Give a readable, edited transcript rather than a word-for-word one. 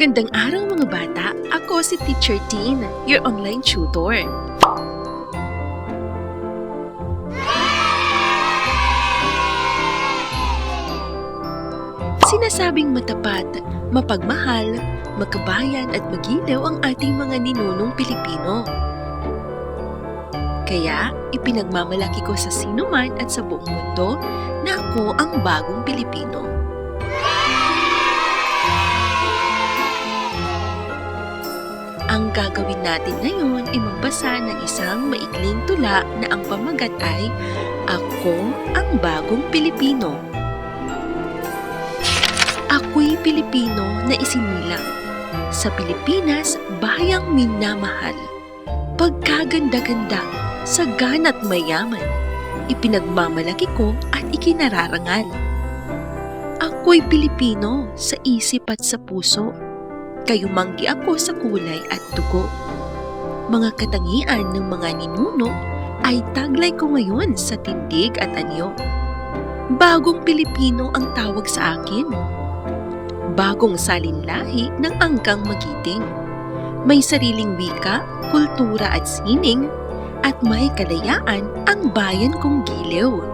Magandang araw mga bata, ako si Teacher Tin, your online tutor. Sinasabing matapat, mapagmahal, makabayan at magilaw ang ating mga ninunong Pilipino. Kaya ipinagmamalaki ko sa sinuman at sa buong mundo na ako ang bagong Pilipino. Ang gagawin natin ngayon ay magbasa ng isang maikling tula na ang pamagat ay Ako ang Bagong Pilipino. Ako'y Pilipino na isinilang. Sa Pilipinas, bayang minamahal. Pagkaganda-ganda, sagana't mayaman. Ipinagmamalaki ko at ikinararangal. Ako'y Pilipino sa isip at sa puso. Kayumanggi ako sa kulay at dugo. Mga katangian ng mga ninuno ay taglay ko ngayon sa tindig at anyo. Bagong Pilipino ang tawag sa akin. Bagong salinlahi ng angkang magiting. May sariling wika, kultura at sining, at may kalayaan ang bayan kong giliw.